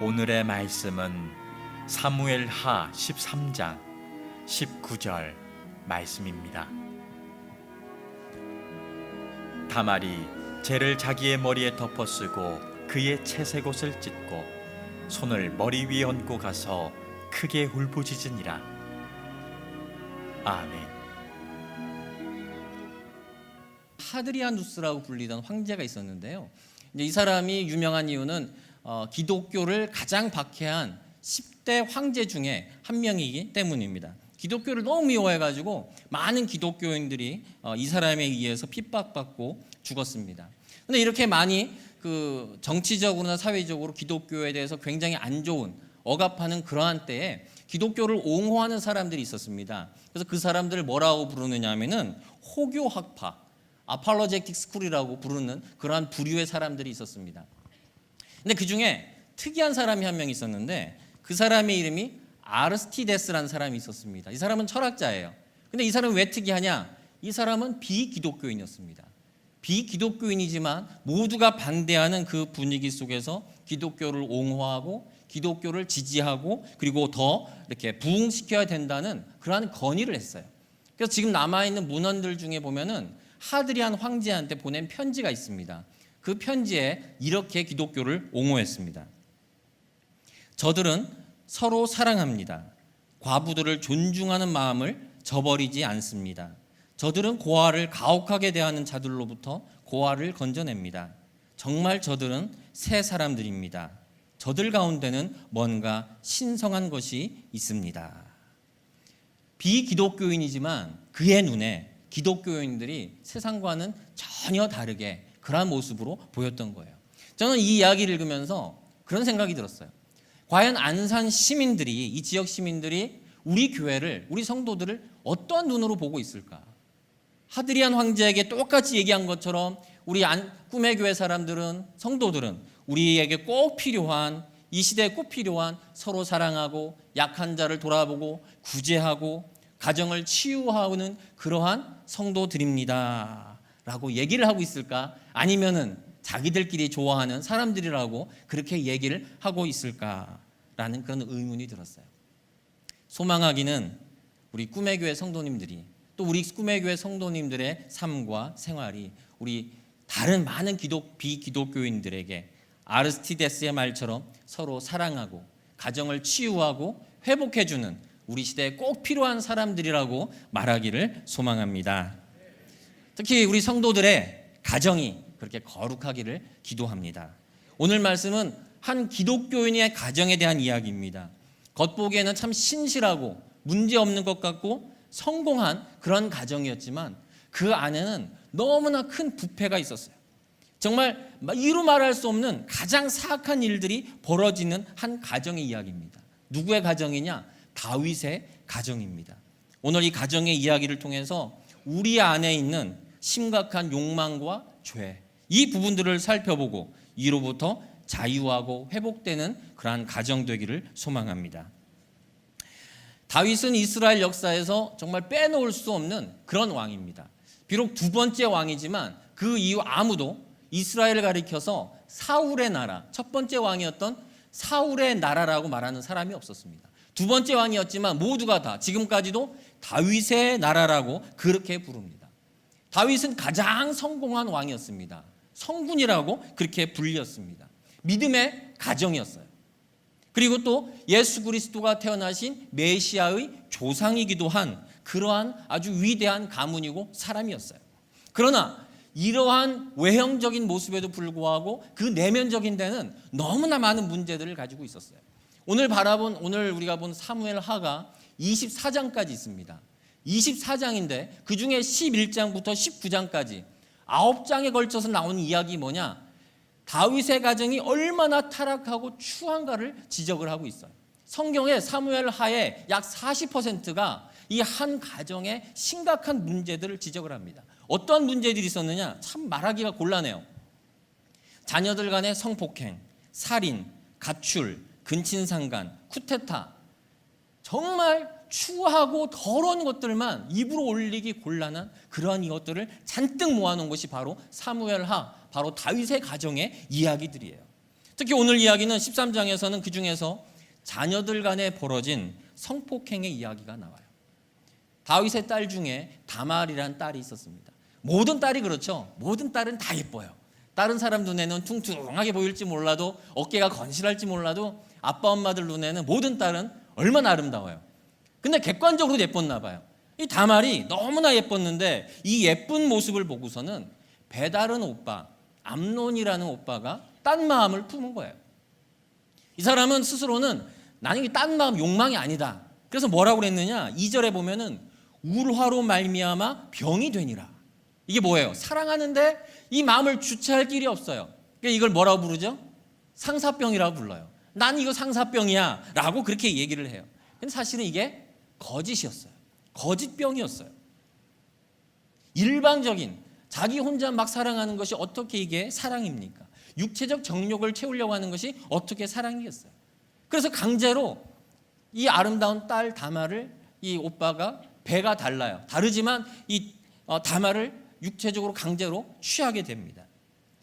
오늘의 말씀은 사무엘하 13장 19절 말씀입니다. 다말이 재를 자기의 머리에 덮어쓰고 그의 채색옷을 찢고 손을 머리 위에 얹고 가서 크게 울부짖으니라. 아멘. 하드리아누스라고 불리던 황제가 있었는데요. 이제 이 사람이 유명한 이유는 기독교를 가장 박해한 10대 황제 중에 한 명이기 때문입니다. 기독교를 너무 미워해가지고 많은 기독교인들이 이 사람에 의해서 핍박받고 죽었습니다. 그런데 이렇게 많이 정치적으로나 사회적으로 기독교에 대해서 굉장히 안 좋은 억압하는 그러한 때에 기독교를 옹호하는 사람들이 있었습니다. 그래서 그 사람들을 뭐라고 부르느냐 하면은 호교학파, 아팔로제틱 스쿨이라고 부르는 그러한 부류의 사람들이 있었습니다. 근데 그 중에 특이한 사람이 한 명 있었는데 그 사람의 이름이 아르스티데스라는 사람이 있었습니다. 이 사람은 철학자예요. 근데 이 사람은 왜 특이하냐? 이 사람은 비기독교인이었습니다. 비기독교인이지만 모두가 반대하는 그 분위기 속에서 기독교를 옹호하고 기독교를 지지하고 그리고 더 이렇게 부흥시켜야 된다는 그러한 건의를 했어요. 그래서 지금 남아있는 문헌들 중에 보면은 하드리안 황제한테 보낸 편지가 있습니다. 그 편지에 이렇게 기독교를 옹호했습니다. 저들은 서로 사랑합니다. 과부들을 존중하는 마음을 저버리지 않습니다. 저들은 고아를 가혹하게 대하는 자들로부터 고아를 건져냅니다. 정말 저들은 새 사람들입니다. 저들 가운데는 뭔가 신성한 것이 있습니다. 비기독교인이지만 그의 눈에 기독교인들이 세상과는 전혀 다르게 그러한 모습으로 보였던 거예요. 저는 이 이야기를 읽으면서 그런 생각이 들었어요. 과연 안산 시민들이, 이 지역 시민들이 우리 교회를, 우리 성도들을 어떤 눈으로 보고 있을까? 하드리안 황제에게 똑같이 얘기한 것처럼 우리 꿈의 교회 사람들은, 성도들은 우리에게 꼭 필요한, 이 시대에 꼭 필요한 서로 사랑하고 약한 자를 돌아보고 구제하고 가정을 치유하는 그러한 성도들입니다 라고 얘기를 하고 있을까? 아니면은 자기들끼리 좋아하는 사람들이라고 그렇게 얘기를 하고 있을까라는 그런 의문이 들었어요. 소망하기는 우리 꿈의 교회 성도님들이, 또 우리 꿈의 교회 성도님들의 삶과 생활이 우리 다른 많은 비기독교인들에게 아르스티데스의 말처럼 서로 사랑하고 가정을 치유하고 회복해주는 우리 시대에 꼭 필요한 사람들이라고 말하기를 소망합니다. 특히 우리 성도들의 가정이 그렇게 거룩하기를 기도합니다. 오늘 말씀은 한 기독교인의 가정에 대한 이야기입니다. 겉보기에는 참 신실하고 문제없는 것 같고 성공한 그런 가정이었지만 그 안에는 너무나 큰 부패가 있었어요. 정말 이루 말할 수 없는 가장 사악한 일들이 벌어지는 한 가정의 이야기입니다. 누구의 가정이냐? 다윗의 가정입니다. 오늘 이 가정의 이야기를 통해서 우리 안에 있는 심각한 욕망과 죄, 이 부분들을 살펴보고 이로부터 자유하고 회복되는 그러한 가정 되기를 소망합니다. 다윗은 이스라엘 역사에서 정말 빼놓을 수 없는 그런 왕입니다. 비록 두 번째 왕이지만 그 이후 아무도 이스라엘을 가리켜서 사울의 나라, 첫 번째 왕이었던 사울의 나라라고 말하는 사람이 없었습니다. 두 번째 왕이었지만 모두가 다 지금까지도 다윗의 나라라고 그렇게 부릅니다. 다윗은 가장 성공한 왕이었습니다. 성군이라고 그렇게 불렸습니다. 믿음의 가정이었어요. 그리고 또 예수 그리스도가 태어나신 메시아의 조상이기도 한 그러한 아주 위대한 가문이고 사람이었어요. 그러나 이러한 외형적인 모습에도 불구하고 그 내면적인 데는 너무나 많은 문제들을 가지고 있었어요. 오늘 우리가 본 사무엘하가 24장까지 있습니다. 24장인데 그 중에 11장부터 19장까지 9장에 걸쳐서 나오는 이야기 뭐냐? 다윗의 가정이 얼마나 타락하고 추한가를 지적을 하고 있어요. 성경의 사무엘하의 약 40%가 이 한 가정의 심각한 문제들을 지적을 합니다. 어떤 문제들이 있었느냐? 참 말하기가 곤란해요. 자녀들 간의 성폭행, 살인, 가출, 근친상간, 쿠데타 정말 추하고 더러운 것들만 입으로 올리기 곤란한 그러한 이것들을 잔뜩 모아놓은 것이 바로 사무엘하, 바로 다윗의 가정의 이야기들이에요. 특히 오늘 이야기는 13장에서는 그 중에서 자녀들 간에 벌어진 성폭행의 이야기가 나와요. 다윗의 딸 중에 다말이라는 딸이 있었습니다. 모든 딸이 그렇죠. 모든 딸은 다 예뻐요. 다른 사람 눈에는 퉁퉁하게 보일지 몰라도, 어깨가 건실할지 몰라도 아빠 엄마들 눈에는 모든 딸은 얼마나 아름다워요. 근데 객관적으로 예뻤나 봐요. 이 다말이 너무나 예뻤는데 이 예쁜 모습을 보고서는 배다른 오빠, 암논이라는 오빠가 딴 마음을 품은 거예요. 이 사람은 스스로는 나는 이 딴 마음, 욕망이 아니다. 그래서 뭐라고 그랬느냐? 2절에 보면은 울화로 말미암아 병이 되니라. 이게 뭐예요? 사랑하는데 이 마음을 주체할 길이 없어요. 그러니까 이걸 뭐라고 부르죠? 상사병이라고 불러요. 난 이거 상사병이야 라고 그렇게 얘기를 해요. 근데 사실은 이게 거짓이었어요. 거짓병이었어요. 일방적인 자기 혼자 막 사랑하는 것이 어떻게 이게 사랑입니까? 육체적 정욕을 채우려고 하는 것이 어떻게 사랑이겠어요? 그래서 강제로 이 아름다운 딸 다말을 이 오빠가 배가 달라요. 다르지만 이 다말을 육체적으로 강제로 취하게 됩니다.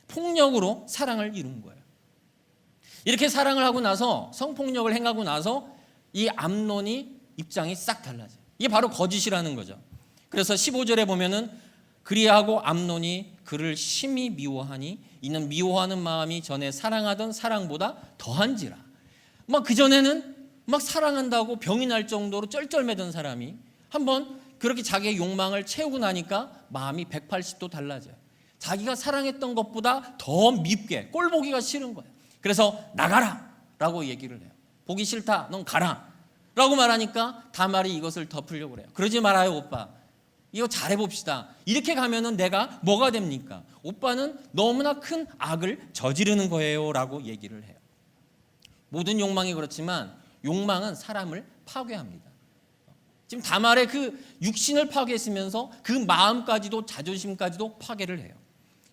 폭력으로 사랑을 이룬 거예요. 이렇게 사랑을 하고 나서, 성폭력을 행하고 나서 이 암논이 입장이 싹 달라져요. 이게 바로 거짓이라는 거죠. 그래서 15절에 보면은 그리하고 암논이 그를 심히 미워하니 이는 미워하는 마음이 전에 사랑하던 사랑보다 더한지라. 막 그전에는 막 사랑한다고 병이 날 정도로 쩔쩔매던 사람이 한번 그렇게 자기의 욕망을 채우고 나니까 마음이 180도 달라져요. 자기가 사랑했던 것보다 더 밉게, 꼴 보기가 싫은 거예요. 그래서 나가라 라고 얘기를 해요. 보기 싫다, 넌 가라 라고 말하니까 다말이 이것을 덮으려고 그래요. 그러지 말아요 오빠, 이거 잘해봅시다. 이렇게 가면은 내가 뭐가 됩니까? 오빠는 너무나 큰 악을 저지르는 거예요 라고 얘기를 해요. 모든 욕망이 그렇지만 욕망은 사람을 파괴합니다. 지금 다말의 그 육신을 파괴했으면서 그 마음까지도, 자존심까지도 파괴를 해요.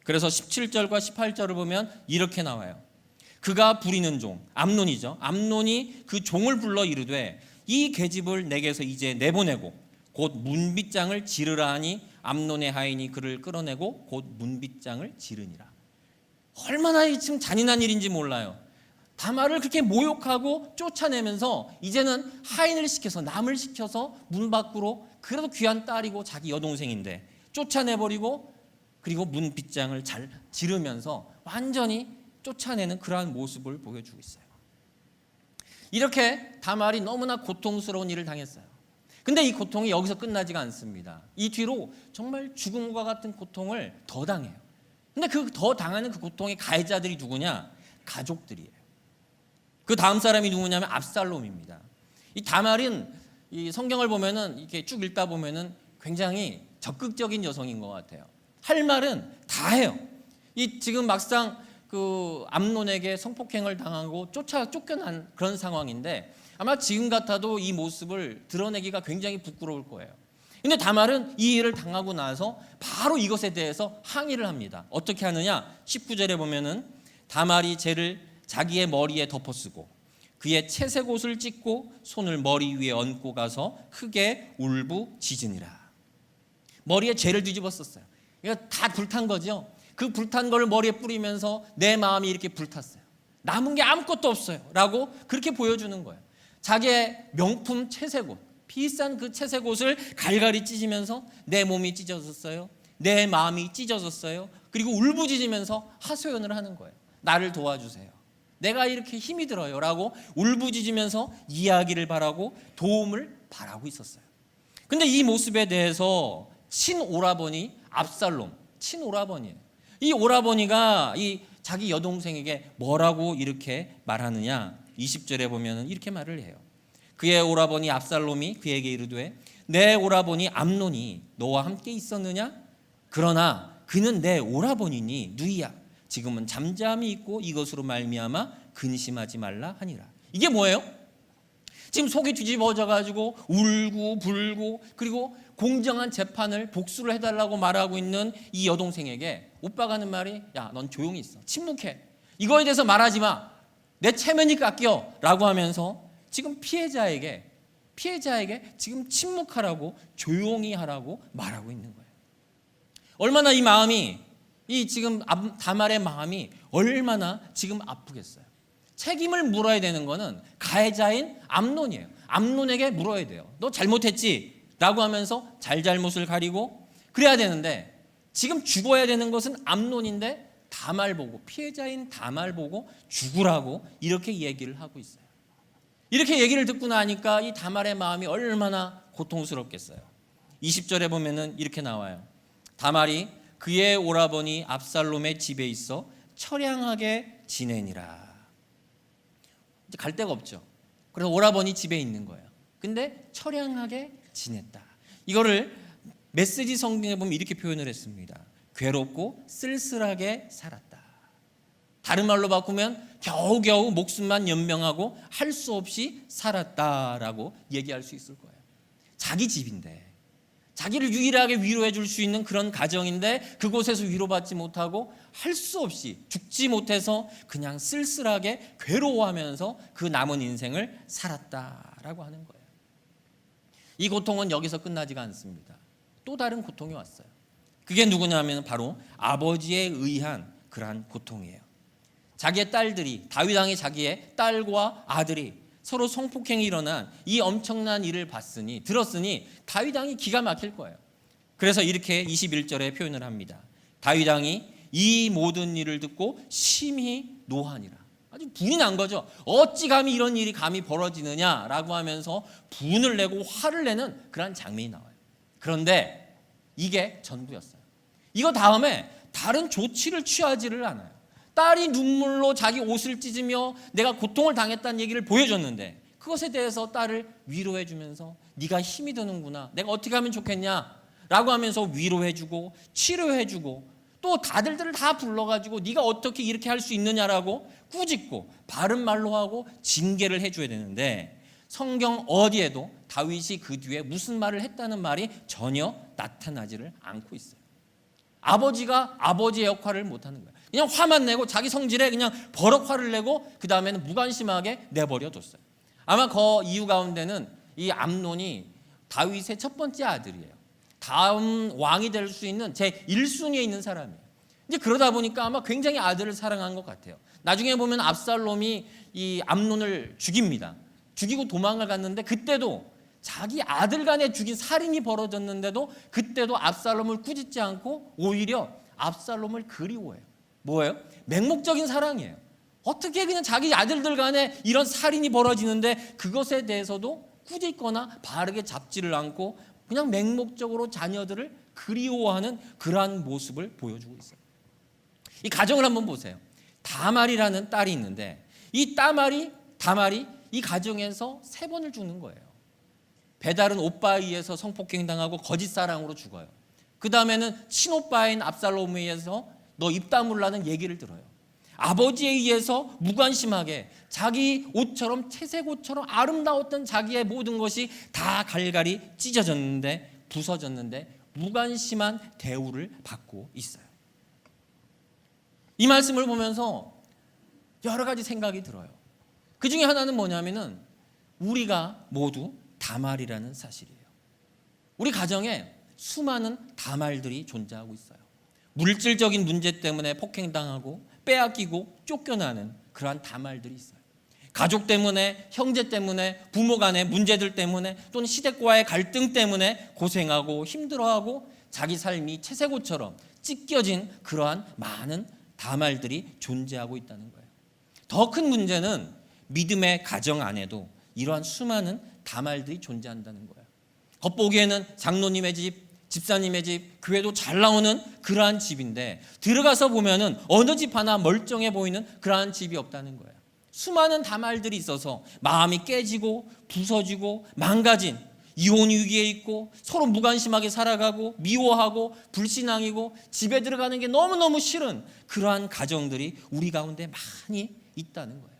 그래서 17절과 18절을 보면 이렇게 나와요. 그가 부리는 종, 암논이죠. 암논이 그 종을 불러 이르되 이 계집을 내게서 이제 내보내고 곧 문빗장을 지르라 하니 암논의 하인이 그를 끌어내고 곧 문빗장을 지르니라. 얼마나 지금 잔인한 일인지 몰라요. 다말을 그렇게 모욕하고 쫓아내면서 이제는 하인을 시켜서, 남을 시켜서 문 밖으로, 그래도 귀한 딸이고 자기 여동생인데 쫓아내버리고, 그리고 문빗장을 잘 지르면서 완전히 쫓아내는 그러한 모습을 보여주고 있어요. 이렇게 다말이 너무나 고통스러운 일을 당했어요. 근데 이 고통이 여기서 끝나지가 않습니다. 이 뒤로 정말 죽음과 같은 고통을 더 당해요. 근데 그 더 당하는 그 고통의 가해자들이 누구냐? 가족들이에요. 그 다음 사람이 누구냐면 압살롬입니다. 이 다말은 이 성경을 보면은 이렇게 쭉 읽다 보면은 굉장히 적극적인 여성인 것 같아요. 할 말은 다 해요. 이 지금 막상 그 암논에게 성폭행을 당하고 쫓겨난 그런 상황인데 아마 지금 같아도 이 모습을 드러내기가 굉장히 부끄러울 거예요. 근데 다말은 이 일을 당하고 나서 바로 이것에 대해서 항의를 합니다. 어떻게 하느냐? 19절에 보면은 다말이 죄를 자기의 머리에 덮어쓰고 그의 채색 옷을 찢고 손을 머리 위에 얹고 가서 크게 울부짖으니라. 머리에 죄를 뒤집어 썼어요. 그러니까 다 불탄 거죠. 그 불탄 걸 머리에 뿌리면서 내 마음이 이렇게 불탔어요. 남은 게 아무것도 없어요 라고 그렇게 보여주는 거예요. 자기의 명품 채색 옷, 비싼 그 채색 옷을 갈갈이 찢으면서 내 몸이 찢어졌어요, 내 마음이 찢어졌어요, 그리고 울부짖으면서 하소연을 하는 거예요. 나를 도와주세요, 내가 이렇게 힘이 들어요 라고 울부짖으면서 이야기를 바라고 도움을 바라고 있었어요. 근데 이 모습에 대해서 친오라버니 압살롬, 친오라버니예요. 이 오라버니가 이 자기 여동생에게 뭐라고 이렇게 말하느냐? 20절에 보면 이렇게 말을 해요. 그의 오라버니 압살롬이 그에게 이르되 내 오라버니 암논이 너와 함께 있었느냐? 그러나 그는 내 오라버니니 누이야. 지금은 잠잠히 있고 이것으로 말미암아 근심하지 말라 하니라. 이게 뭐예요? 지금 속이 뒤집어져 가지고 울고 불고 그리고 공정한 재판을 복수를 해달라고 말하고 있는 이 여동생에게 오빠가 하는 말이 야, 넌 조용히 있어, 침묵해, 이거에 대해서 말하지 마, 내 체면이 깎여 라고 하면서 지금 피해자에게 피해자에게 지금 침묵하라고, 조용히 하라고 말하고 있는 거예요. 얼마나 이 마음이, 이 지금 다말의 마음이 얼마나 지금 아프겠어요. 책임을 물어야 되는 거는 가해자인 암논이에요. 암논에게 물어야 돼요. 너 잘못했지? 라고 하면서 잘잘못을 가리고 그래야 되는데, 지금 죽어야 되는 것은 암논인데 다말 보고, 피해자인 다말 보고 죽으라고 이렇게 얘기를 하고 있어요. 이렇게 얘기를 듣고 나니까 이 다말의 마음이 얼마나 고통스럽겠어요. 20절에 보면은 이렇게 나와요. 다말이 그의 오라버니 압살롬의 집에 있어 처량하게 지내니라. 이제 갈 데가 없죠. 그래서 오라버니 집에 있는 거예요. 근데 처량하게 지냈다. 이거를 메시지 성경에 보면 이렇게 표현을 했습니다. 괴롭고 쓸쓸하게 살았다. 다른 말로 바꾸면 겨우겨우 목숨만 연명하고 할 수 없이 살았다라고 얘기할 수 있을 거예요. 자기 집인데, 자기를 유일하게 위로해 줄 수 있는 그런 가정인데 그곳에서 위로받지 못하고 할 수 없이, 죽지 못해서 그냥 쓸쓸하게 괴로워하면서 그 남은 인생을 살았다라고 하는 거예요. 이 고통은 여기서 끝나지가 않습니다. 또 다른 고통이 왔어요. 그게 누구냐면 바로 아버지에 의한 그러한 고통이에요. 자기의 딸들이, 다윗 왕이 자기의 딸과 아들이 서로 성폭행이 일어난 이 엄청난 일을 들었으니 다윗 왕이 기가 막힐 거예요. 그래서 이렇게 21절에 표현을 합니다. 다윗 왕이 이 모든 일을 듣고 심히 노하니라. 아주 분이 난 거죠. 어찌 감히 이런 일이 감히 벌어지느냐라고 하면서 분을 내고 화를 내는 그런 장면이 나와요. 그런데 이게 전부였어요. 이거 다음에 다른 조치를 취하지를 않아요. 딸이 눈물로 자기 옷을 찢으며 내가 고통을 당했다는 얘기를 보여줬는데, 그것에 대해서 딸을 위로해주면서 네가 힘이 드는구나, 내가 어떻게 하면 좋겠냐 라고 하면서 위로해주고 치료해주고, 또 다들들을 다 불러가지고 네가 어떻게 이렇게 할 수 있느냐라고 꾸짖고 바른 말로 하고 징계를 해줘야 되는데, 성경 어디에도 다윗이 그 뒤에 무슨 말을 했다는 말이 전혀 나타나지를 않고 있어요. 아버지가 아버지의 역할을 못하는 거예요. 그냥 화만 내고 자기 성질에 그냥 버럭 화를 내고 그 다음에는 무관심하게 내버려뒀어요. 아마 그 이유 가운데는 이 암논이 다윗의 첫 번째 아들이에요. 다음 왕이 될 수 있는 제 1순위에 있는 사람이에요. 이제 그러다 보니까 아마 굉장히 아들을 사랑한 것 같아요. 나중에 보면 압살롬이 이 암논을 죽입니다. 죽이고 도망을 갔는데, 그때도 자기 아들 간에 죽인 살인이 벌어졌는데도 그때도 압살롬을 꾸짖지 않고 오히려 압살롬을 그리워해요. 뭐예요? 맹목적인 사랑이에요. 어떻게 그냥 자기 아들들 간에 이런 살인이 벌어지는데 그것에 대해서도 꾸짖거나 바르게 잡지를 않고 그냥 맹목적으로 자녀들을 그리워하는 그러한 모습을 보여주고 있어요. 이 가정을 한번 보세요. 다말이라는 딸이 있는데 이 다말이 이 가정에서 3번을 죽는 거예요. 배달은 오빠에 의해서 성폭행당하고 거짓 사랑으로 죽어요. 그 다음에는 친오빠인 압살롬에 의해서 너 입 다물라는 얘기를 들어요. 아버지에 의해서 무관심하게 자기 옷처럼, 채색 옷처럼 아름다웠던 자기의 모든 것이 다 갈갈이 찢어졌는데, 부서졌는데 무관심한 대우를 받고 있어요. 이 말씀을 보면서 여러 가지 생각이 들어요. 그 중에 하나는 뭐냐면은 우리가 모두 다말이라는 사실이에요. 우리 가정에 수많은 다말들이 존재하고 있어요. 물질적인 문제 때문에 폭행당하고 빼앗기고 쫓겨나는 그러한 다말들이 있어요. 가족 때문에, 형제 때문에, 부모 간의 문제들 때문에, 또는 시댁과의 갈등 때문에 고생하고 힘들어하고 자기 삶이 채색옷처럼 찢겨진 그러한 많은 다말들이 존재하고 있다는 거예요. 더 큰 문제는 믿음의 가정 안에도 이러한 수많은 다말들이 존재한다는 거예요. 겉보기에는 장로님의 집, 집사님의 집, 교회도 잘 나오는 그러한 집인데 들어가서 보면은 어느 집 하나 멀쩡해 보이는 그러한 집이 없다는 거예요. 수많은 다말들이 있어서 마음이 깨지고 부서지고 망가진, 이혼 위기에 있고 서로 무관심하게 살아가고 미워하고 불신앙이고 집에 들어가는 게 너무너무 싫은 그러한 가정들이 우리 가운데 많이 있다는 거예요.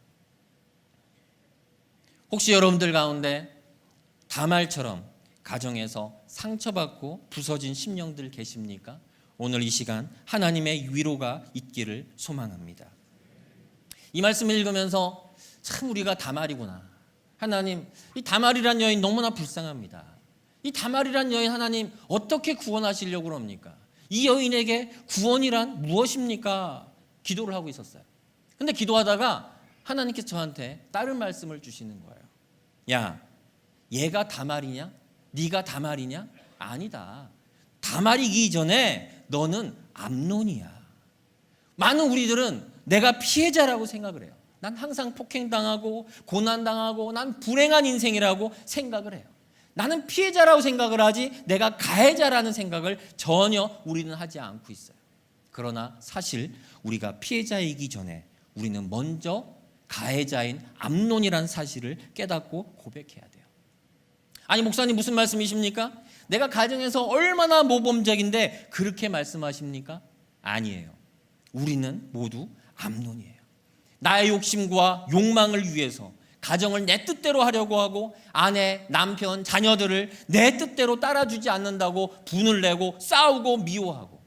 혹시 여러분들 가운데 다말처럼 가정에서 상처받고 부서진 심령들 계십니까? 오늘 이 시간 하나님의 위로가 있기를 소망합니다. 이 말씀을 읽으면서 참 우리가 다말이구나, 하나님, 이 다말이란 여인 너무나 불쌍합니다. 이 다말이란 여인 하나님 어떻게 구원하시려고 그럽니까? 이 여인에게 구원이란 무엇입니까? 기도를 하고 있었어요. 근데 기도하다가 하나님께서 저한테 다른 말씀을 주시는 거예요. 야, 얘가 다말이냐? 네가 다말이냐? 아니다. 다말이기 전에 너는 암논이야. 많은 우리들은 내가 피해자라고 생각을 해요. 난 항상 폭행당하고 고난당하고 난 불행한 인생이라고 생각을 해요. 나는 피해자라고 생각을 하지 내가 가해자라는 생각을 전혀 우리는 하지 않고 있어요. 그러나 사실 우리가 피해자이기 전에 우리는 먼저 가해자인 암논이라는 사실을 깨닫고 고백해야 돼요. 아니 목사님 무슨 말씀이십니까? 내가 가정에서 얼마나 모범적인데 그렇게 말씀하십니까? 아니에요. 우리는 모두 암논이에요. 나의 욕심과 욕망을 위해서 가정을 내 뜻대로 하려고 하고 아내, 남편, 자녀들을 내 뜻대로 따라주지 않는다고 분을 내고 싸우고 미워하고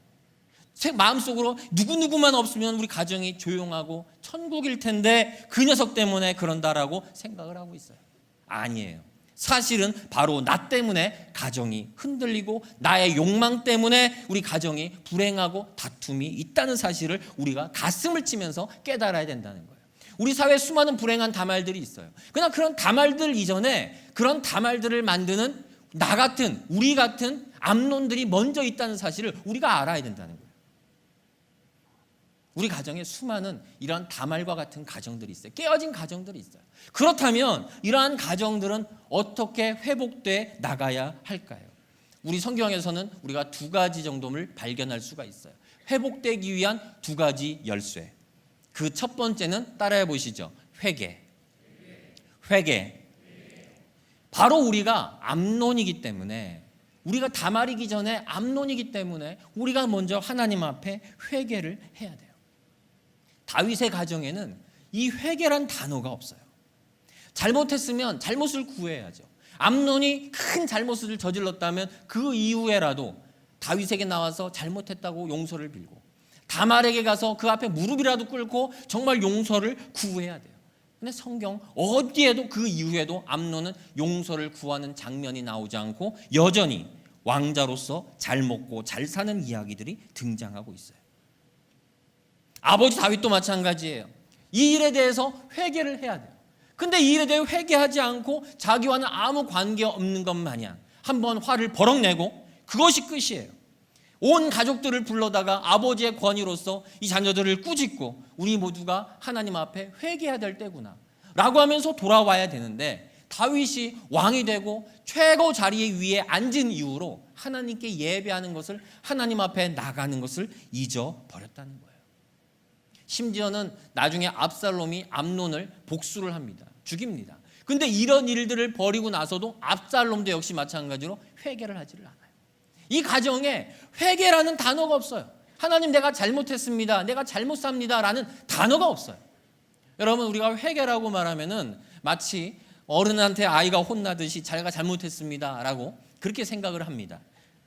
마음속으로 누구누구만 없으면 우리 가정이 조용하고 천국일 텐데 그 녀석 때문에 그런다라고 생각을 하고 있어요. 아니에요. 사실은 바로 나 때문에 가정이 흔들리고 나의 욕망 때문에 우리 가정이 불행하고 다툼이 있다는 사실을 우리가 가슴을 치면서 깨달아야 된다는 거예요. 우리 사회에 수많은 불행한 다말들이 있어요. 그러나 그런 다말들 이전에 그런 다말들을 만드는 나 같은 우리 같은 암논들이 먼저 있다는 사실을 우리가 알아야 된다는 거예요. 우리 가정에 수많은 이러한 다말과 같은 가정들이 있어요. 깨어진 가정들이 있어요. 그렇다면 이러한 가정들은 어떻게 회복돼 나가야 할까요? 우리 성경에서는 우리가 두 가지 정도를 발견할 수가 있어요. 회복되기 위한 두 가지 열쇠. 그 첫 번째는 따라해 보시죠. 회개. 바로 우리가 암논이기 때문에 우리가 다말이기 전에 암논이기 때문에 우리가 먼저 하나님 앞에 회개를 해야 돼요. 다윗의 가정에는 이 회개란 단어가 없어요. 잘못했으면 잘못을 구해야죠. 암논이 큰 잘못을 저질렀다면 그 이후에라도 다윗에게 나와서 잘못했다고 용서를 빌고 다말에게 가서 그 앞에 무릎이라도 꿇고 정말 용서를 구해야 돼요. 근데 성경 어디에도 그 이후에도 암논은 용서를 구하는 장면이 나오지 않고 여전히 왕자로서 잘 먹고 잘 사는 이야기들이 등장하고 있어요. 아버지 다윗도 마찬가지예요. 이 일에 대해서 회개를 해야 돼요. 근데 이 일에 대해 회개하지 않고 자기와는 아무 관계 없는 것 마냥 한번 화를 버럭 내고 그것이 끝이에요. 온 가족들을 불러다가 아버지의 권위로서 이 자녀들을 꾸짖고 우리 모두가 하나님 앞에 회개해야 될 때구나 라고 하면서 돌아와야 되는데 다윗이 왕이 되고 최고 자리 위에 앉은 이후로 하나님께 예배하는 것을 하나님 앞에 나가는 것을 잊어버렸다는 거예요. 심지어는 나중에 압살롬이 암논을 복수를 합니다. 죽입니다. 근데 이런 일들을 벌이고 나서도 압살롬도 역시 마찬가지로 회개를 하지를 않아요. 이 가정에 회개라는 단어가 없어요. 하나님 내가 잘못했습니다. 내가 잘못 삽니다. 라는 단어가 없어요. 여러분 우리가 회개라고 말하면은 마치 어른한테 아이가 혼나듯이 자기가 잘못했습니다. 라고 그렇게 생각을 합니다.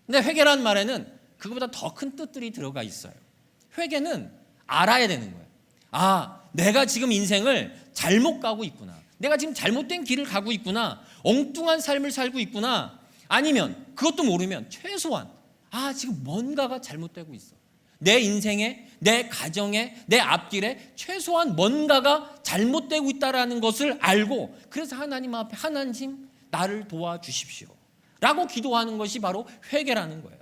근데 회개라는 말에는 그거보다 더 큰 뜻들이 들어가 있어요. 회개는 알아야 되는 거예요. 아, 내가 지금 인생을 잘못 가고 있구나. 내가 지금 잘못된 길을 가고 있구나. 엉뚱한 삶을 살고 있구나. 아니면 그것도 모르면 최소한 지금 뭔가가 잘못되고 있어. 내 인생에, 내 가정에, 내 앞길에 최소한 뭔가가 잘못되고 있다는 것을 알고 그래서 하나님 앞에 하나님 나를 도와주십시오 라고 기도하는 것이 바로 회개라는 거예요.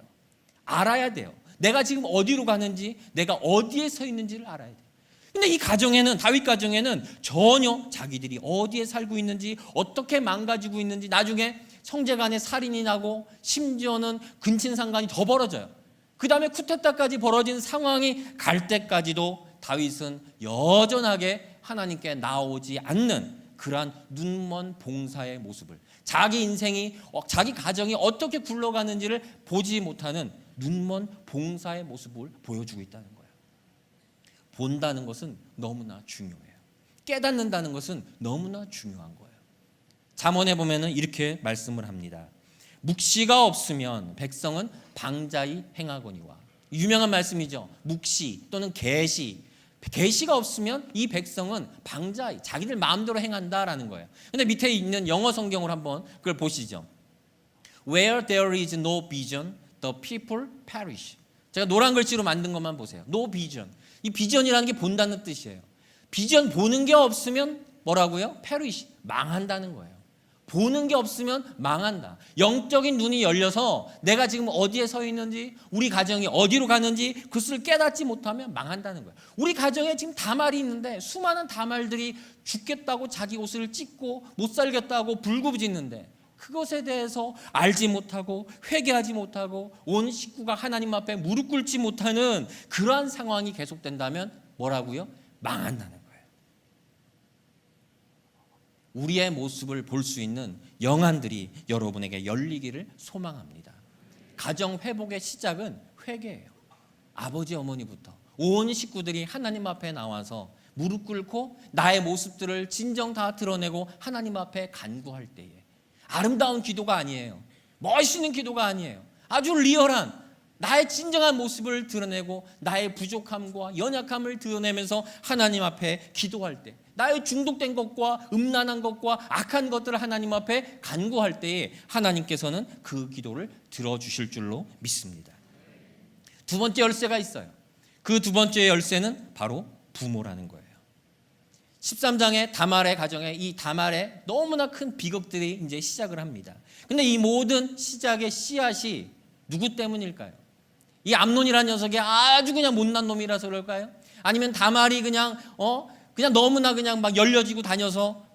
알아야 돼요. 내가 지금 어디로 가는지 내가 어디에 서 있는지를 알아야 돼요. 근데 이 가정에는 다윗 가정에는 전혀 자기들이 어디에 살고 있는지 어떻게 망가지고 있는지 나중에 형제간에 살인이 나고 심지어는 근친상간이 더 벌어져요. 그 다음에 쿠데타까지 벌어진 상황이 갈 때까지도 다윗은 여전하게 하나님께 나오지 않는 그러한 눈먼 봉사의 모습을 자기 인생이 자기 가정이 어떻게 굴러가는지를 보지 못하는 눈먼 봉사의 모습을 보여주고 있다는 거예요. 본다는 것은 너무나 중요해요. 깨닫는다는 것은 너무나 중요한 거예요. 잠언에 보면은 이렇게 말씀을 합니다. 묵시가 없으면 백성은 방자히 행하거니와. 유명한 말씀이죠. 묵시 또는 계시. 계시가 없으면 이 백성은 방자히 자기들 마음대로 행한다라는 거예요. 근데 밑에 있는 영어 성경을 한번 그걸 보시죠. Where there is no vision, the people perish. 제가 노란 글씨로 만든 것만 보세요. No vision. 이 비전이라는 게 본다는 뜻이에요. 비전 보는 게 없으면 뭐라고요? perish. 망한다는 거예요. 보는 게 없으면 망한다. 영적인 눈이 열려서 내가 지금 어디에 서 있는지, 우리 가정이 어디로 가는지 그것을 깨닫지 못하면 망한다는 거예요. 우리 가정에 지금 다말이 있는데 수많은 다말들이 죽겠다고 자기 옷을 찢고 못 살겠다고 불구짓는데 그것에 대해서 알지 못하고 회개하지 못하고 온 식구가 하나님 앞에 무릎 꿇지 못하는 그러한 상황이 계속된다면 뭐라고요? 망한다는 거예요. 우리의 모습을 볼 수 있는 영안들이 여러분에게 열리기를 소망합니다. 가정 회복의 시작은 회개예요. 아버지 어머니부터 온 식구들이 하나님 앞에 나와서 무릎 꿇고 나의 모습들을 진정 다 드러내고 하나님 앞에 간구할 때에 아름다운 기도가 아니에요. 멋있는 기도가 아니에요. 아주 리얼한 나의 진정한 모습을 드러내고 나의 부족함과 연약함을 드러내면서 하나님 앞에 기도할 때, 나의 중독된 것과 음란한 것과 악한 것들을 하나님 앞에 간구할 때에 하나님께서는 그 기도를 들어주실 줄로 믿습니다. 두 번째 열쇠가 있어요. 그 두 번째 열쇠는 바로 부모라는 거예요. 13장의 다말의 가정에 이 다말의 너무나 큰 비극들이 이제 시작을 합니다. 근데 이 모든 시작의 씨앗이 누구 때문일까요? 이 암논이라는 녀석이 아주 그냥 못난 놈이라서 그럴까요? 아니면 다말이 그냥 너무나 그냥 막 열려지고 다녀서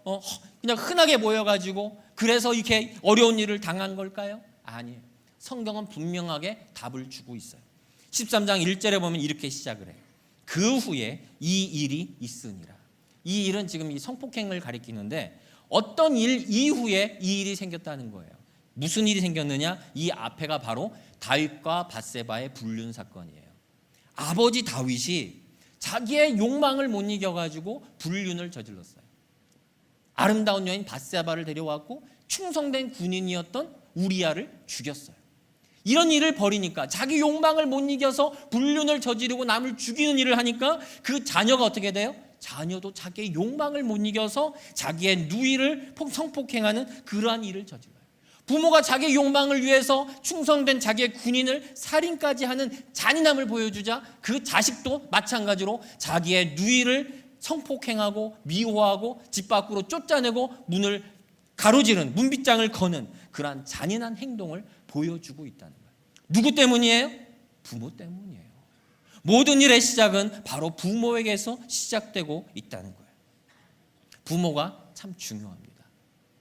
그냥 흔하게 보여가지고 그래서 이렇게 어려운 일을 당한 걸까요? 아니에요. 성경은 분명하게 답을 주고 있어요. 13장 1절에 보면 이렇게 시작을 해요. 그 후에 이 일이 있으니라. 이 일은 지금 이 성폭행을 가리키는데 어떤 일 이후에 이 일이 생겼다는 거예요. 무슨 일이 생겼느냐? 이 앞에가 바로 다윗과 밧세바의 불륜 사건이에요. 아버지 다윗이 자기의 욕망을 못 이겨가지고 불륜을 저질렀어요. 아름다운 여인 밧세바를 데려왔고 충성된 군인이었던 우리아를 죽였어요. 이런 일을 벌이니까 자기 욕망을 못 이겨서 불륜을 저지르고 남을 죽이는 일을 하니까 그 자녀가 어떻게 돼요? 자녀도 자기의 욕망을 못 이겨서 자기의 누이를 성폭행하는 그러한 일을 저질러요. 부모가 자기의 욕망을 위해서 충성된 자기의 군인을 살인까지 하는 잔인함을 보여주자 그 자식도 마찬가지로 자기의 누이를 성폭행하고 미워하고 집 밖으로 쫓아내고 문을 가로지른 문빗장을 거는 그러한 잔인한 행동을 보여주고 있다는 거예요. 누구 때문이에요? 부모 때문이에요. 모든 일의 시작은 바로 부모에게서 시작되고 있다는 거예요. 부모가 참 중요합니다.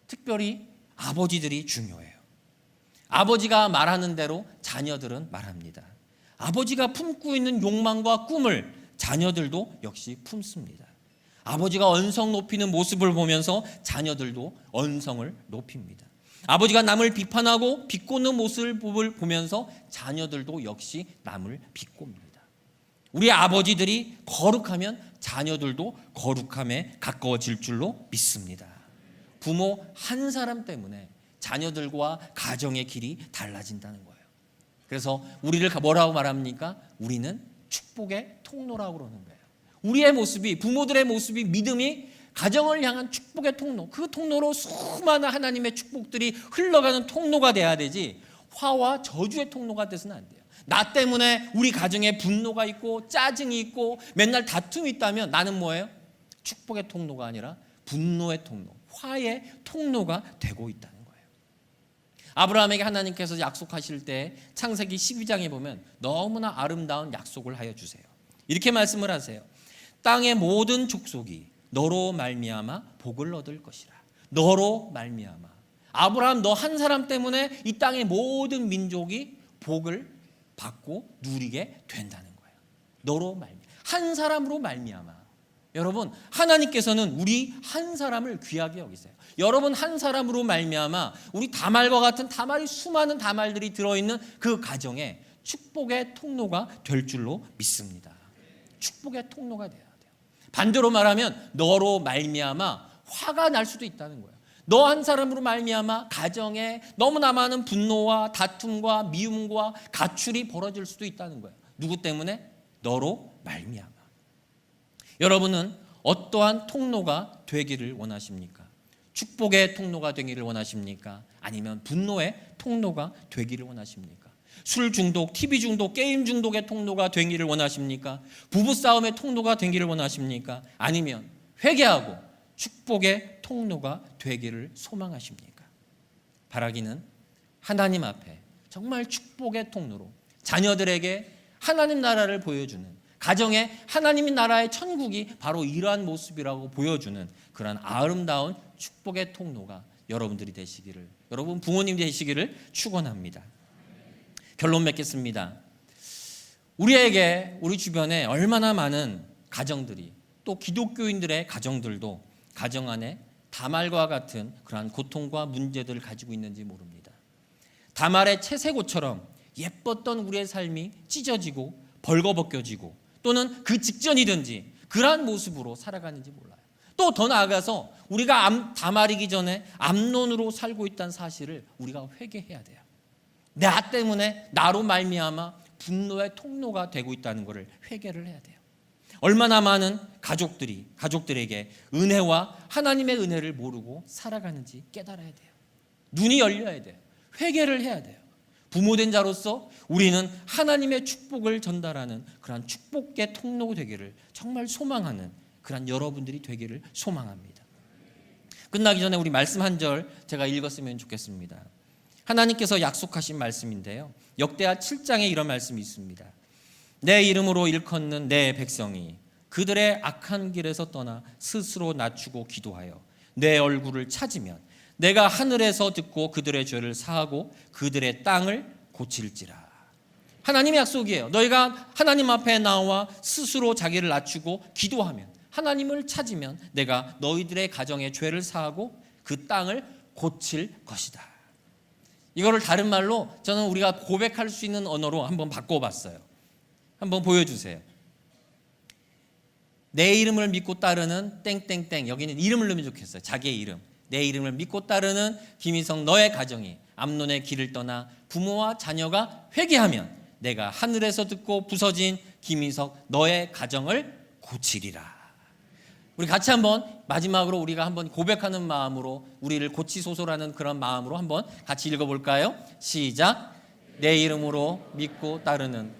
특별히 아버지들이 중요해요. 아버지가 말하는 대로 자녀들은 말합니다. 아버지가 품고 있는 욕망과 꿈을 자녀들도 역시 품습니다. 아버지가 언성 높이는 모습을 보면서 자녀들도 언성을 높입니다. 아버지가 남을 비판하고 비꼬는 모습을 보면서 자녀들도 역시 남을 비꼽니다. 우리 아버지들이 거룩하면 자녀들도 거룩함에 가까워질 줄로 믿습니다. 부모 한 사람 때문에 자녀들과 가정의 길이 달라진다는 거예요. 그래서 우리를 뭐라고 말합니까? 우리는 축복의 통로라고 그러는 거예요. 우리의 모습이, 부모들의 모습이, 믿음이 가정을 향한 축복의 통로, 그 통로로 수많은 하나님의 축복들이 흘러가는 통로가 돼야 되지 화와 저주의 통로가 돼서는 안 돼요. 나 때문에 우리 가정에 분노가 있고 짜증이 있고 맨날 다툼이 있다면 나는 뭐예요? 축복의 통로가 아니라 분노의 통로, 화의 통로가 되고 있다는 거예요. 아브라함에게 하나님께서 약속하실 때 창세기 12장에 보면 너무나 아름다운 약속을 하여 주세요. 이렇게 말씀을 하세요. 땅의 모든 족속이 너로 말미암아 복을 얻을 것이라. 너로 말미암아. 아브라함 너 한 사람 때문에 이 땅의 모든 민족이 복을 받고 누리게 된다는 거예요. 너로 말미암아. 한 사람으로 말미암아. 여러분 하나님께서는 우리 한 사람을 귀하게 여기세요. 여러분 한 사람으로 말미암아 우리 다말과 같은 다말이 수많은 다말들이 들어있는 그 가정에 축복의 통로가 될 줄로 믿습니다. 축복의 통로가 돼야 돼요. 반대로 말하면 너로 말미암아 화가 날 수도 있다는 거예요. 너 한 사람으로 말미암아 가정에 너무나 많은 분노와 다툼과 미움과 가출이 벌어질 수도 있다는 거예요. 누구 때문에? 너로 말미암아. 여러분은 어떠한 통로가 되기를 원하십니까? 축복의 통로가 되기를 원하십니까? 아니면 분노의 통로가 되기를 원하십니까? 술 중독, TV 중독, 게임 중독의 통로가 되기를 원하십니까? 부부싸움의 통로가 되기를 원하십니까? 아니면 회개하고 축복의 통로가 되기를 소망하십니까? 바라기는 하나님 앞에 정말 축복의 통로로 자녀들에게 하나님 나라를 보여주는, 가정에 하나님의 나라의 천국이 바로 이러한 모습이라고 보여주는 그러한 아름다운 축복의 통로가 여러분들이 되시기를, 여러분 부모님 되시기를 축원합니다. 결론 맺겠습니다. 우리에게, 우리 주변에 얼마나 많은 가정들이, 또 기독교인들의 가정들도 가정 안에 다말과 같은 그러한 고통과 문제들을 가지고 있는지 모릅니다. 다말의 채색옷처럼 예뻤던 우리의 삶이 찢어지고 벌거벗겨지고, 또는 그 직전이든지 그러한 모습으로 살아가는지 몰라요. 또 더 나아가서 우리가 다말이기 전에 암논으로 살고 있다는 사실을 우리가 회개해야 돼요. 나 때문에, 나로 말미암아 분노의 통로가 되고 있다는 것을 회개를 해야 돼요. 얼마나 많은 가족들에게 은혜와 하나님의 은혜를 모르고 살아가는지 깨달아야 돼요. 눈이 열려야 돼요. 회개를 해야 돼요. 부모된 자로서 우리는 하나님의 축복을 전달하는 그러한 축복의 통로가 되기를 정말 소망하는 그러한 여러분들이 되기를 소망합니다. 끝나기 전에 우리 말씀 한 절 제가 읽었으면 좋겠습니다. 하나님께서 약속하신 말씀인데요, 역대하 7장에 이런 말씀이 있습니다. 내 이름으로 일컫는 내 백성이 그들의 악한 길에서 떠나 스스로 낮추고 기도하여 내 얼굴을 찾으면 내가 하늘에서 듣고 그들의 죄를 사하고 그들의 땅을 고칠지라. 하나님의 약속이에요. 너희가 하나님 앞에 나와 스스로 자기를 낮추고 기도하면, 하나님을 찾으면 내가 너희들의 가정의 죄를 사하고 그 땅을 고칠 것이다. 이거를 다른 말로 저는 우리가 고백할 수 있는 언어로 한번 바꿔봤어요. 한번 보여주세요. 내 이름을 믿고 따르는 땡땡땡, 여기는 이름을 넣으면 좋겠어요. 자기의 이름. 내 이름을 믿고 따르는 김희성 너의 가정이 암논의 길을 떠나 부모와 자녀가 회개하면 내가 하늘에서 듣고 부서진 김희석 너의 가정을 고치리라. 우리 같이 한번 마지막으로 우리가 한번 고백하는 마음으로, 우리를 고치소서라는 그런 마음으로 한번 같이 읽어볼까요? 시작. 내 이름으로 믿고 따르는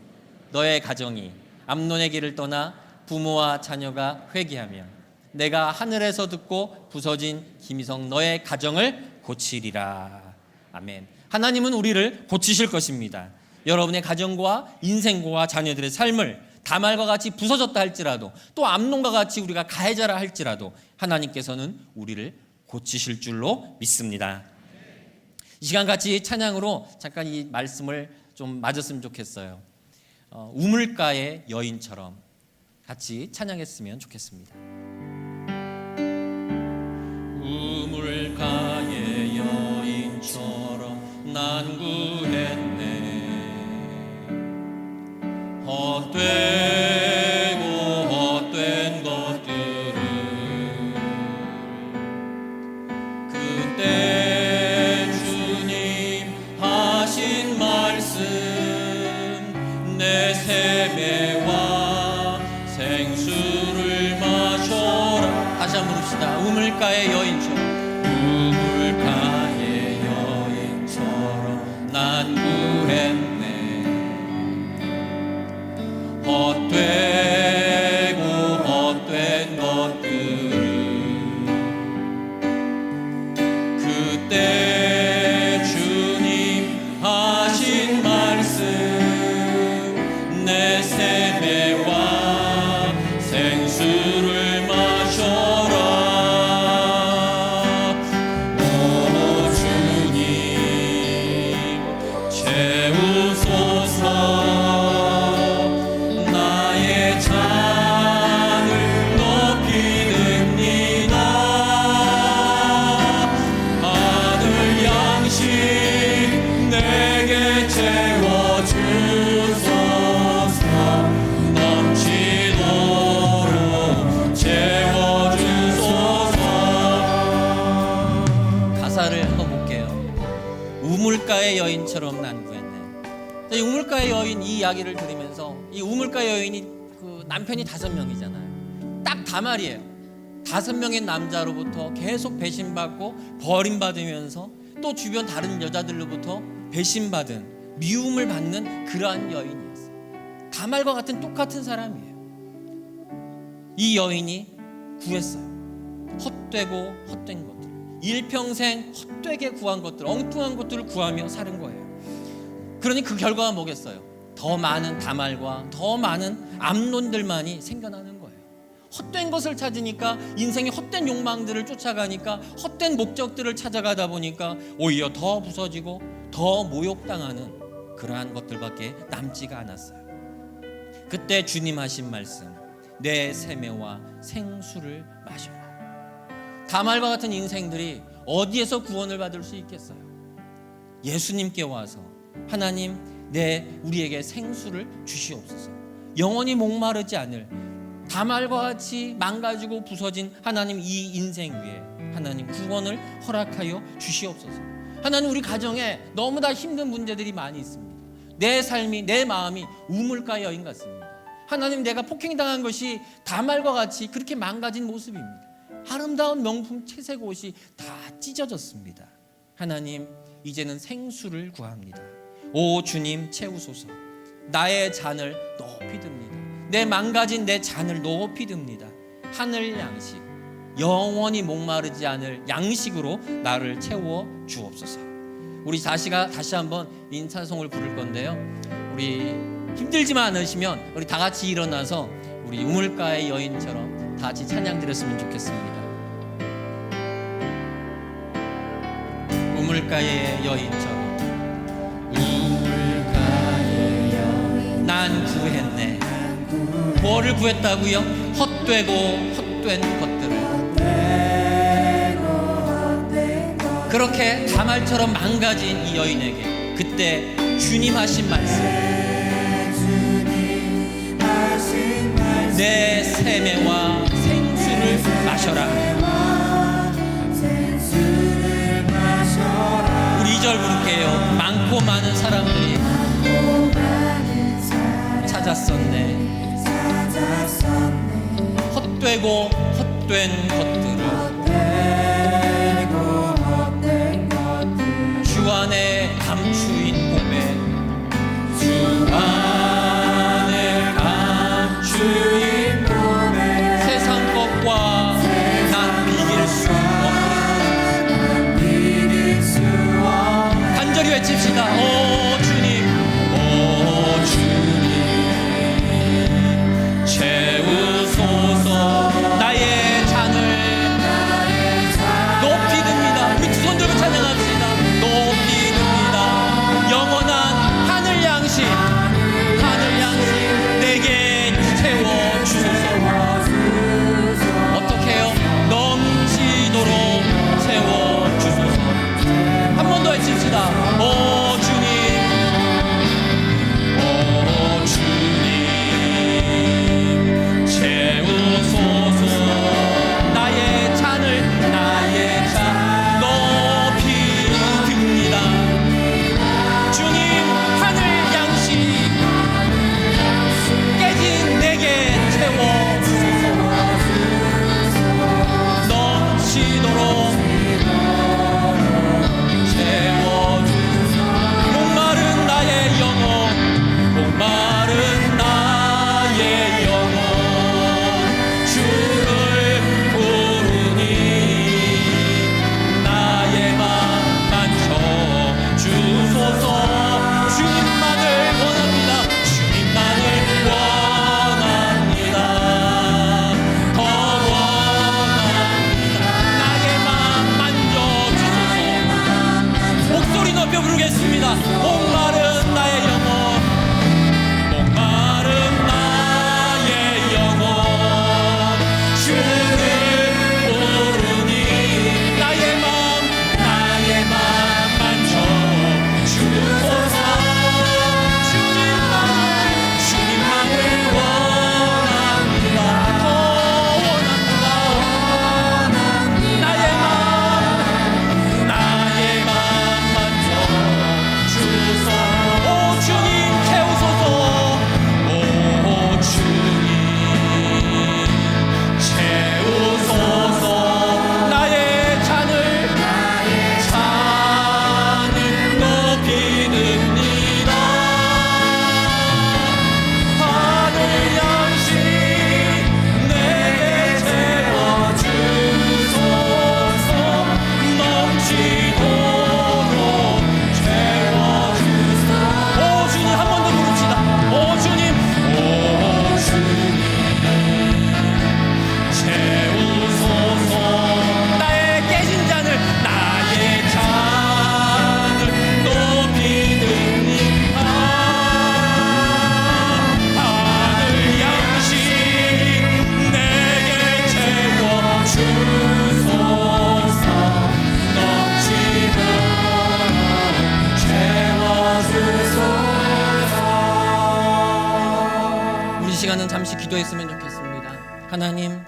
너의 가정이 암논의 길을 떠나 부모와 자녀가 회개하면 내가 하늘에서 듣고 부서진 김희성 너의 가정을 고치리라. 아멘. 하나님은 우리를 고치실 것입니다. 여러분의 가정과 인생과 자녀들의 삶을 다말과 같이 부서졌다 할지라도, 또 암논과 같이 우리가 가해자라 할지라도 하나님께서는 우리를 고치실 줄로 믿습니다. 이 시간 같이 찬양으로 잠깐 이 말씀을 좀 맞았으면 좋겠어요. 우물가의 여인처럼 같이 찬양했으면 좋겠습니다. 우물가의 여인처럼 난 구했네. 헛되고 헛된 것들을 그때 주님 하신 말씀 내 세매와 생수를 마셔라. 다시 한번 부릅시다. 우물가의 여인처럼, 우물가의 여인처럼 난 구했네. 헛되고 헛된 것들을 그때 주님 하신 말씀 내 세매와 생수를 마셔라. 오 주님 채우소서. 우물가의 여인처럼 난 구했네. 이 우물가의 여인 이 이야기를 들으면서, 이 우물가의 여인이 그 남편이 5명이잖아요. 딱 다말이에요. 5명의 남자로부터 계속 배신받고 버림받으면서 또 주변 다른 여자들로부터 배신받은 미움을 받는 그러한 여인이었어요. 다말과 같은 똑같은 사람이에요. 이 여인이 구했어요. 헛되고 헛된 것들, 일평생 헛되게 구한 것들, 엉뚱한 것들을 구하며 사는 거예요. 그러니 그 결과가 뭐겠어요? 더 많은 다말과 더 많은 암론들만이 생겨나는 거예요. 헛된 것을 찾으니까, 인생의 헛된 욕망들을 쫓아가니까, 헛된 목적들을 찾아가다 보니까 오히려 더 부서지고 더 모욕당하는 그러한 것들밖에 남지가 않았어요. 그때 주님 하신 말씀, 내 세매와 생수를 마셔라. 다말과 같은 인생들이 어디에서 구원을 받을 수 있겠어요? 예수님께 와서 하나님, 우리에게 생수를 주시옵소서. 영원히 목마르지 않을, 다말과 같이 망가지고 부서진 하나님, 이 인생 위에 하나님 구원을 허락하여 주시옵소서. 하나님, 우리 가정에 너무나 힘든 문제들이 많이 있습니다. 내 삶이, 내 마음이 우물가 여인 같습니다. 하나님, 내가 폭행당한 것이 다말과 같이 그렇게 망가진 모습입니다. 아름다운 명품 채색 옷이 다 찢어졌습니다. 하나님, 이제는 생수를 구합니다. 오 주님, 채우소서. 나의 잔을 높이 듭니다. 내 망가진 내 잔을 높이 듭니다. 하늘 양식, 영원히 목마르지 않을 양식으로 나를 채워 주옵소서. 우리 다시 한번 인사송을 부를 건데요, 우리 힘들지만 않으시면 우리 다 같이 일어나서 우리 우물가의 여인처럼 다 같이 찬양 드렸으면 좋겠습니다. 우물가의 여인처럼 난 구했네. 뭐를 구했다고요? 헛되고 헛된 것들을. 그렇게 다말처럼 망가진 이 여인에게 그때 주님 하신 말씀, 내 세매와 생수를 마셔라. 우리 2절 부를게요. 많고 많은 사람들이 찾았었네. 헛되고 헛된 것들을 주 안에 감추인 몸에, 주 안에 감추인 몸에 세상 것과 난 비길 수 없는, 간절히 외칩시다. 오 주님, 오 주님, 채우소서. 나의 잔을 높이 듭니다. 우리 두 손 들고 찬양합시다. 높이 듭니다. 영원한 하늘 양식, 하늘 양식 내게 채워 주소서. 어떻게 해요? 넘치도록 채워 주소서. 한 번 더 외칩시다. 오 주님, 오 주님, 채우소서. 나의 잔을, 나의 잔 높이 듭니다. 주님, 하늘 양식 깨진 내게 채워 주소서. 넘치도록 채워 주소서. 목마른 나의 영혼, 목마른 나의 영혼, 주를 부르니 나의 맘 만져 주소서. 주님만을 원합니다. 주님만을 원합니다. 더 원합니다. 나의 맘 만져 주소서. 목소리 높여 부르겠습니다. 목마른 나의 영혼, 목마른 나의 영혼, 주를 부르니 나의 맘 만져 주소서. 주님만을 원합니다. 더 원합니다. 나의 맘 만져 주소서. 같이 기도했으면 좋겠습니다. 하나님,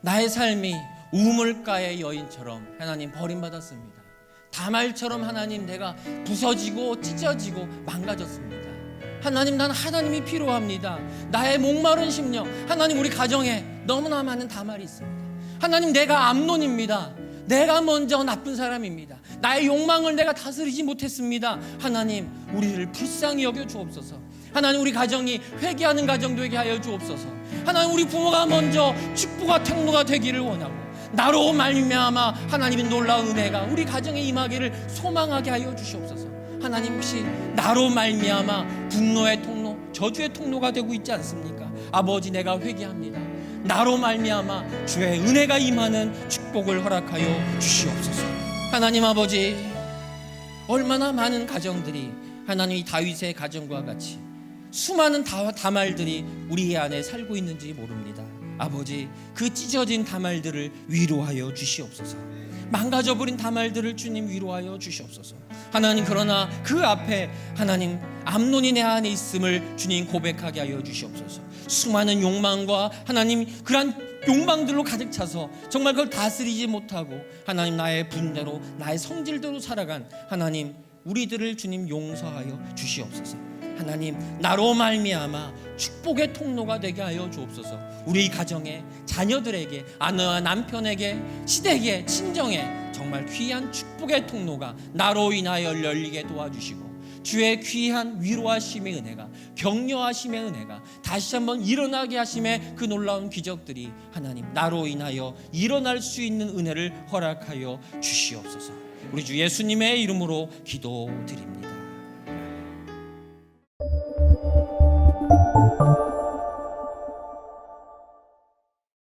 나의 삶이 우물가의 여인처럼 하나님 버림받았습니다. 다말처럼 하나님 내가 부서지고 찢어지고 망가졌습니다. 하나님, 난 하나님이 필요합니다. 나의 목마른 심령, 하나님 우리 가정에 너무나 많은 다말이 있습니다. 하나님, 내가 암논입니다. 내가 먼저 나쁜 사람입니다. 나의 욕망을 내가 다스리지 못했습니다. 하나님, 우리를 불쌍히 여겨 주옵소서. 하나님, 우리 가정이 회개하는 가정 되게 하여 주옵소서. 하나님, 우리 부모가 먼저 축복과 통로가 되기를 원하고 나로 말미암아 하나님의 놀라운 은혜가 우리 가정에 임하기를 소망하게 하여 주시옵소서. 하나님, 혹시 나로 말미암아 분노의 통로, 저주의 통로가 되고 있지 않습니까? 아버지, 내가 회개합니다. 나로 말미암아 주의 은혜가 임하는 축복을 허락하여 주시옵소서. 하나님 아버지, 얼마나 많은 가정들이 하나님 이 다윗의 가정과 같이 수많은 다말들이 우리 안에 살고 있는지 모릅니다. 아버지, 그 찢어진 다말들을 위로하여 주시옵소서. 망가져버린 다말들을 주님 위로하여 주시옵소서. 하나님, 그러나 그 앞에 하나님 암논이 내 안에 있음을 주님 고백하게 하여 주시옵소서. 수많은 욕망과 하나님 그러한 욕망들로 가득 차서 정말 그걸 다스리지 못하고 하나님 나의 분대로 나의 성질대로 살아간 하나님 우리들을 주님 용서하여 주시옵소서. 하나님, 나로 말미암아 축복의 통로가 되게 하여 주옵소서. 우리 가정에, 자녀들에게, 아내와 남편에게, 시댁에, 친정에 정말 귀한 축복의 통로가 나로 인하여 열리게 도와주시고 주의 귀한 위로하심의 은혜가, 격려하심의 은혜가 다시 한번 일어나게 하심의 그 놀라운 기적들이 하나님 나로 인하여 일어날 수 있는 은혜를 허락하여 주시옵소서. 우리 주 예수님의 이름으로 기도드립니다.